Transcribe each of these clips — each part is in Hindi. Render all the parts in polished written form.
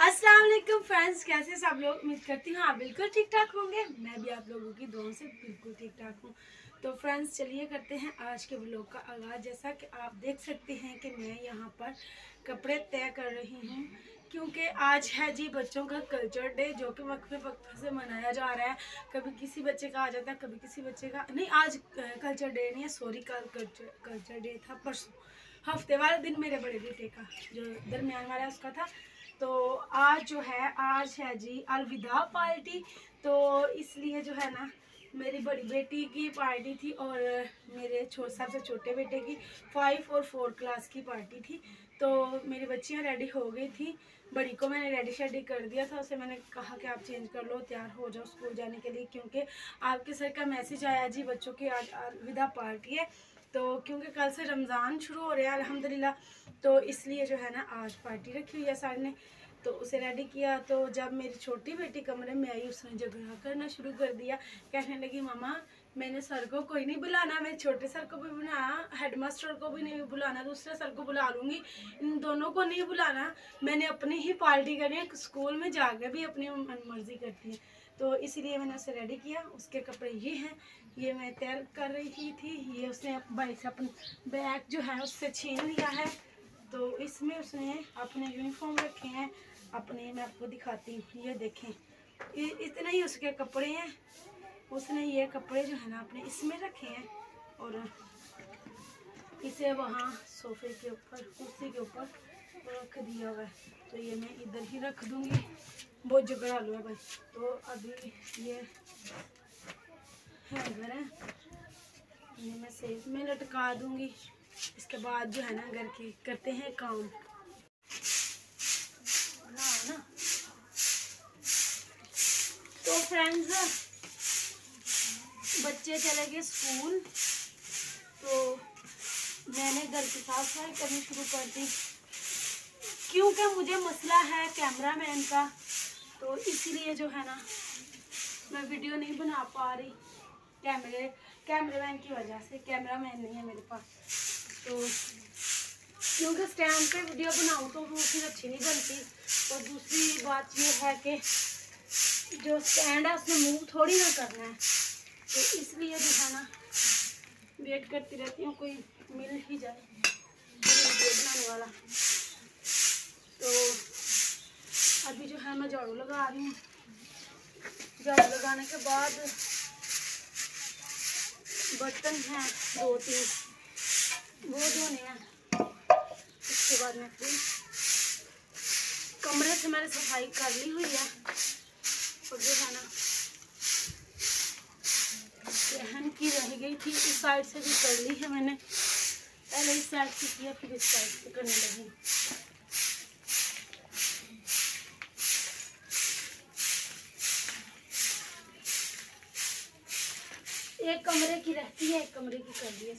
अस्सलाम वालेकुम फ्रेंड्स, कैसे सब लोग? उम्मीद करती हूँ आप बिल्कुल ठीक ठाक होंगे। मैं भी आप लोगों की दुआओं से बिल्कुल ठीक ठाक हूँ। तो फ्रेंड्स चलिए करते हैं आज के व्लॉग का आगाज़। जैसा कि आप देख सकते हैं कि मैं यहाँ पर कपड़े तय कर रही हूँ, क्योंकि आज है जी बच्चों का कल्चर डे, जो कि वक्फे वक्फे से मनाया जा रहा है। कभी किसी बच्चे का आ जाता है, कभी किसी बच्चे का नहीं। आज कल्चर डे नहीं है, सॉरी, कल कल्चर डे था, परसों हफ्ते वाले दिन मेरे बड़े बेटे का, जो दरमियान वाला है, उसका था। तो आज जो है, आज है जी अलविदा पार्टी। तो इसलिए जो है ना, मेरी बड़ी बेटी की पार्टी थी और मेरे सबसे छोटे बेटे की 5 और 4 क्लास की पार्टी थी। तो मेरी बच्चियां रेडी हो गई थी। बड़ी को मैंने रेडी शेडी कर दिया था, उसे मैंने कहा कि आप चेंज कर लो, तैयार हो जाओ स्कूल जाने के लिए, क्योंकि आपके सर का मैसेज आया जी बच्चों की आज अलविदा पार्टी है। तो क्योंकि कल से रमज़ान शुरू हो रहा है अल्हम्दुलिल्लाह, तो इसलिए जो है ना आज पार्टी रखी हुई है सर ने। तो उसे रेडी किया। तो जब मेरी छोटी बेटी कमरे में आई, उसने झगड़ा करना शुरू कर दिया। कहने लगी, मामा मैंने सर को कोई नहीं बुलाना, मैं छोटे सर को भी बुलाना, हेडमास्टर को भी नहीं बुलाना, दूसरे सर को बुला लूँगी, इन दोनों को नहीं बुलाना। मैंने अपनी ही पार्टी करनी है, स्कूल में जाकर भी अपनी मर्जी करती है। तो इसीलिए मैंने उसे रेडी किया। उसके कपड़े ये हैं, ये मैं तैयार कर रही थी। ये उसने भाई से अपना बैग जो है उससे छीन लिया है। तो इसमें उसने अपने यूनिफॉर्म रखे हैं अपने, मैं आपको दिखाती हूँ, ये देखें, इतने ही उसके कपड़े हैं। उसने ये कपड़े जो है ना अपने इसमें रखे हैं और इसे वहाँ सोफे के ऊपर, कुर्सी के ऊपर रख दिया हुआ है। तो ये मैं इधर ही रख दूँगी, बहुत झगड़ा लो है भाई। तो अभी ये हैंगर है, ये मैं सेफ में लटका दूँगी। इसके बाद जो है ना घर की करते हैं काम ना। तो फ्रेंड्स, बच्चे चले गए स्कूल, तो मैंने घर की साफ सफाई करनी शुरू कर दी, क्योंकि मुझे मसला है कैमरामैन का। तो इसीलिए जो है ना मैं वीडियो नहीं बना पा रही, कैमरामैन की वजह से। कैमरामैन नहीं है मेरे पास, तो क्योंकि स्टैंड पे वीडियो बनाऊँ तो वो फिर अच्छी नहीं बनती। और दूसरी बात ये है कि जो स्टैंड है उसमें मूव थोड़ी ना करना है, तो इसलिए जो है ना वेट करती रहती हूँ कोई मिल ही जाए वीडियो बनाने वाला। तो अभी जो है मैं झाड़ू लगा रही हूँ। झाड़ू लगाने के बाद बर्तन हैं 2-3, वो धोने हैं। उसके बाद मैं फिर कमरे से मैंने सफाई कर ली हुई है। और जो है ना सहन की रह गई थी, इस साइड से भी कर ली है मैंने। पहले इस साइड से किया, फिर इस साइड से करने लगी। एक कमरे की रहती है, एक कमरे की कर दिए।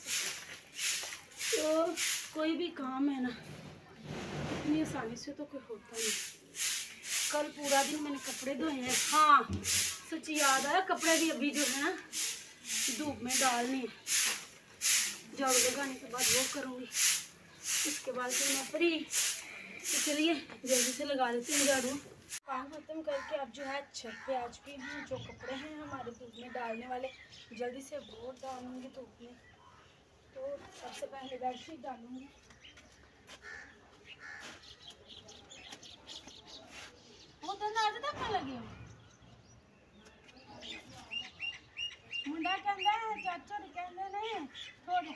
तो कोई भी काम है ना इतनी आसानी से तो कोई होता नहीं। कल पूरा दिन मैंने कपड़े धोए हैं। हाँ सच्ची याद आया, कपड़े भी अभी जो है ना धूप में डालने हैं। झाड़ू लगाने के बाद वो करूँगी, उसके बाद फिर मैं फ्री। तो चलिए जल्दी से लगा लेती हूँ झाड़ू। काम खत्म करके अब जो है छत पे आ चुकी हूँ। जो कपड़े हैं हमारे धूप में डालने वाले, जल्दी से वो डालूंगी धूप में। तो सबसे पहले बेडशीट डालूंगी। वो तो ना तक लगी मुंडा कहता है, चाचा कहते नहीं थोड़े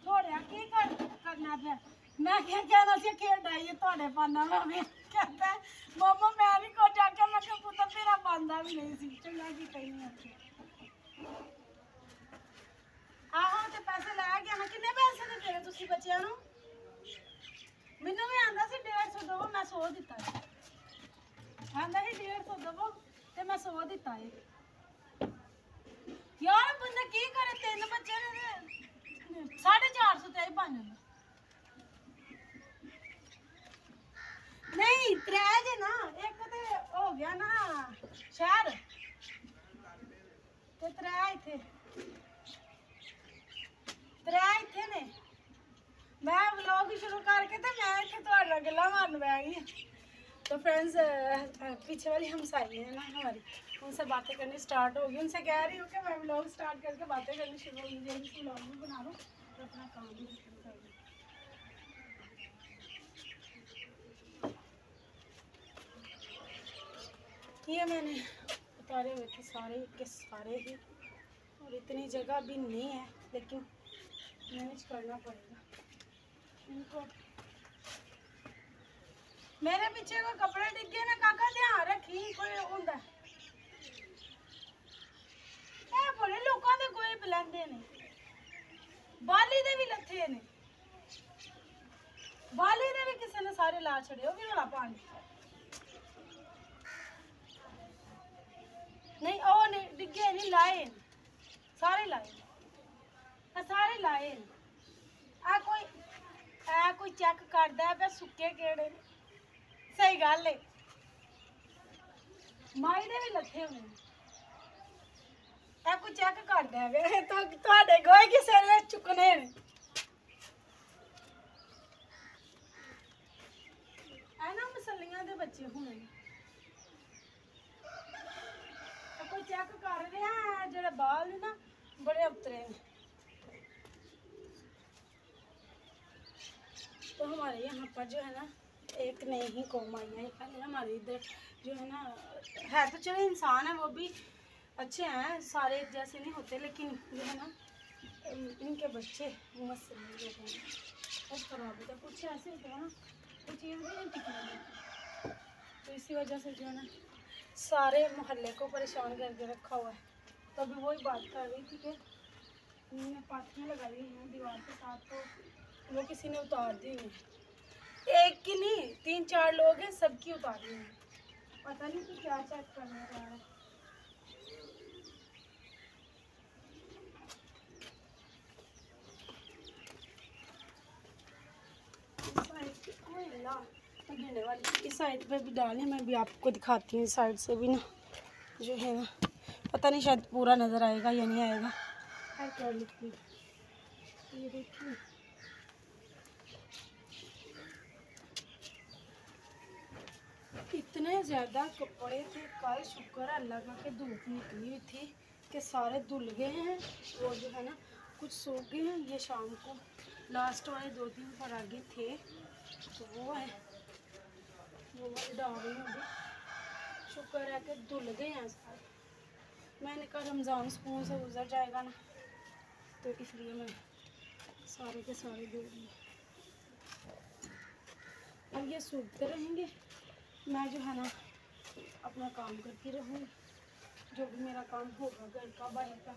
थोड़े की करना फिर। मैं क्या कहना सी खेल रही है थोड़े पाना में। कहता है मामा मैं भी को जाके, मैं क्या पुत्र तेरा पांदा भी नहीं सी। चंगा की कहीं नहीं आहो ते पैसे लै गया ना। कितने पैसे दे देने तुसी बच्चियां नूं? मैनू भी आंदा सी 150 दवो, मैं 100 दिता है। आंदा ही 150 दवो ते मैं 100 दिता है। यार बंदा की करे, 3 बच्चे ने 450 ते ही बन जांदा। नहीं 3 जे ना, एक ते हो गया ना शहर ते 3 इथे, 3 इथे ने। मैं व्लॉग शुरू करके ते मैं इथे तुहाडे नाल गल्लां मारन बैठ गई। तो फ्रेंड्स पीछे वाली हमसाई है ना हमारी, उनसे बातें करनी स्टार्ट होगी। उनसे कह रही हूँ कि मैं व्लॉग स्टार्ट करके बातें करनी शुरू होगी, जल्दी से व्लॉग भी बना लूँ तो अपना काम भी शुरू कर लूँ। ये मैंने उतारे हुए थे सारे के सारे ही, और इतनी जगह भी नहीं है, लेकिन मैनेज करना पड़ेगा इनको। मेरे पीछे कोई कपड़े डिगे ना काका, ध्यान रखी कोई होंदा ए बड़े लोगों दे कोई बुलांदे ने, बाली दे भी लथे ने, बाली दे भी किसी ने सारे ला छड़े, वो भी बड़ा पानी नहीं, ओ नहीं डिगे नहीं, लाए सारे लाए, सारे लाए। आ कोई चेक करदा है सुक्के केड़े ने, सही गल है, माई दे भी लथे होने, ए कोई चेक करदा है तो ਤੁਹਾਡੇ गोए किसे ने चुकने ने, है ना मसलियां दे बच्चे होने, कोई चेक कर रहा है, जेड़े बाल ने ना बड़े उतरे ने। तो हमारे यहाँ पर जो है ना एक नई ही कौम आई है, हमारे इधर जो है ना, है तो चलो इंसान है, वो भी अच्छे हैं, सारे एक जैसे नहीं होते, लेकिन जो है ना इनके बच्चे मसले जो हैं बहुत खराब होता है, कुछ ऐसे होते हैं ना, कोई चीज़ भी नहीं टिकने, तो इसी वजह से जो है ना सारे मोहल्ले को परेशान करके रखा हुआ है। तो अभी वही बात कर रही थी कि उन्होंने पाथियाँ लगाई हुई हैं दीवार के साथ, तो वो किसी ने उतार दी है, एक की नहीं 3-4 लोग हैं, सबकी उतारी है, पता नहीं कि क्या चेक करने जा रहा है। इस साइड पे भी डालें, मैं भी आपको दिखाती हूँ, इस साइड से भी ना जो है ना, पता नहीं शायद पूरा नज़र आएगा या नहीं आएगा, क्या लिखती ये देखिए, इतने ज़्यादा कपड़े थे कल, शुक्र अल्लाह का कि धूप निकली हुई थी कि सारे धुल गए हैं, वो जो है ना कुछ सूख गए हैं। ये शाम को लास्ट वाले 2-3 परागे थे, तो वो है वो वाले डाल रही हूँ अभी, शुक्र है कि धुल गए हैं सारे। मैंने कहा रमज़ान सुकून से गुजर जाएगा ना, तो इसलिए मैं सारे के सारे धो दिए। अब ये सूखते रहेंगे, मैं जो है ना अपना काम करती रहूँगी, जो भी मेरा काम होगा घर का बाहर का।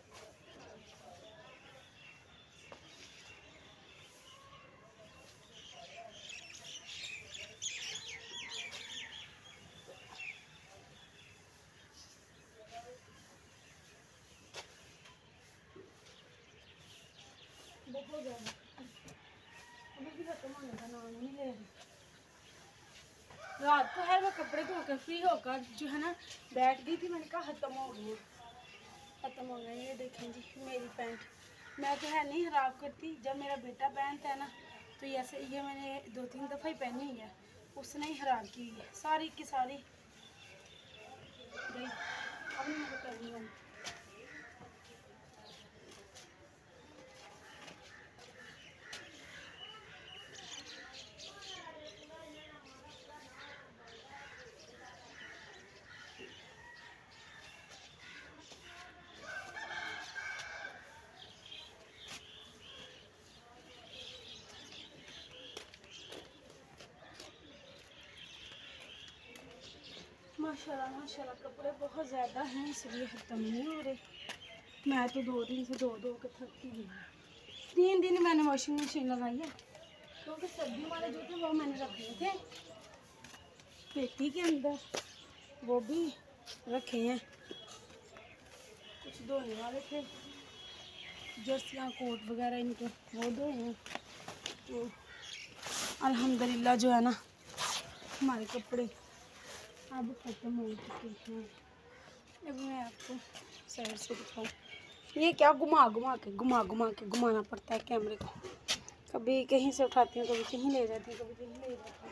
बहुत ज़्यादा अभी भी खत्म होने का नाम नहीं ले रही। रात को है मैं कपड़े धोकर फ्री होकर जो है ना बैठ गई थी, मैंने कहा ख़त्म हो गए, ख़त्म हो गए। ये देखें जी मेरी पैंट, मैं तो है नहीं ख़राब करती, जब मेरा बेटा पहनता है ना तो ऐसे, ये मैंने 2-3 दफ़ा ही पहनी हुई है, उसने ही ख़राब की है सारी की सारी गई। अब नहीं मुझे करनी होगी। माशाल्लाह माशाल्लाह कपड़े बहुत ज़्यादा हैं, इसलिए ख़त्म नहीं हो रहे। मैं तो 2 दिन से धो के थकती गई। 3 दिन मैंने वॉशिंग मशीन लगाई है, क्योंकि सर्दी वाले जो थे वो मैंने रखे थे पेटी के अंदर, वो भी रखे हैं, कुछ धोने वाले थे, जर्सियाँ कोट वगैरह इनके वो धोए हैं। तो अल्हम्दुलिल्लाह जो है ना हमारे कपड़े अब ख़त्म हो चुके हैं। अब मैं आपको साइड से दिखाऊँ, ये क्या घुमा के घुमाना पड़ता है कैमरे को, कभी कहीं से उठाती हूँ, कभी कहीं ले जाती हूँ, कभी कहीं ले जाती हूँ।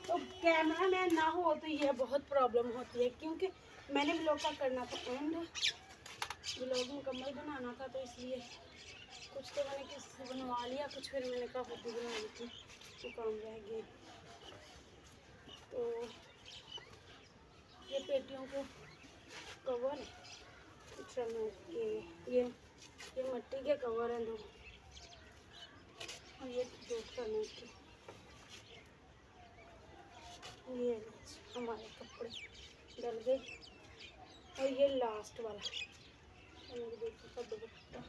तो कैमरा मैन ना हो तो ये बहुत प्रॉब्लम होती है, क्योंकि मैंने ब्लॉग का करना था एंड ब्लॉग मुकम्मल बनाना था, तो इसलिए कुछ तो मैंने किसी से बनवा लिया, कुछ फिर मैंने कहा खुद ही बना ली थी, तो काम रह गए। तो ये पेटियों को कवर ये मट्टी के कवर हैं दो, और ये दूसरा नेट, ये हमारे कपड़े डल गए, और ये लास्ट वाला देखो दुपट्टा।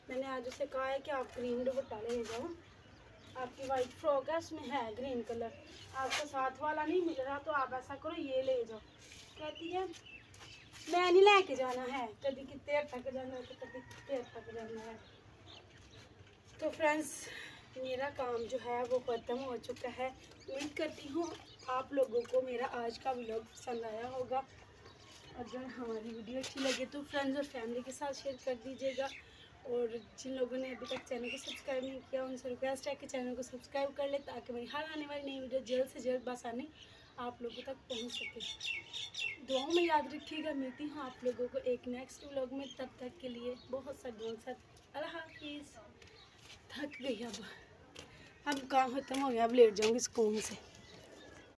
मैंने आज उसे कहा है कि आप ग्रीन दुपट्टा ले जाओ, आपकी वाइट फ्रॉक है उसमें है ग्रीन कलर, आपको साथ वाला नहीं मिल रहा तो आप ऐसा करो ये ले जाओ। कहती है मैं नहीं लेके जाना है, कभी कितने तक जाना है तो कभी कितने तक जाना है। तो फ्रेंड्स मेरा काम जो है वो ख़त्म हो चुका है। उम्मीद करती हूँ आप लोगों को मेरा आज का व्लॉग पसंद आया होगा। अगर हमारी वीडियो अच्छी लगे तो फ्रेंड्स और फैमिली के साथ शेयर कर दीजिएगा, और जिन लोगों ने अभी तक चैनल को सब्सक्राइब नहीं किया उनसे रिक्वेस्ट है कि चैनल को सब्सक्राइब कर ले, ताकि मेरी हर आने वाली नई वीडियो जल्द से जल्द बसानी आप लोगों तक पहुंच सके। दुआओं में याद रखिएगा। मिलती हूँ आप लोगों को एक नेक्स्ट व्लॉग में, तब तक के लिए बहुत सा दुआ के साथ अल्लाह हाफिज़। थक गई अब काम ख़त्म हो गया, अब लेट जाऊँगी सुकून से।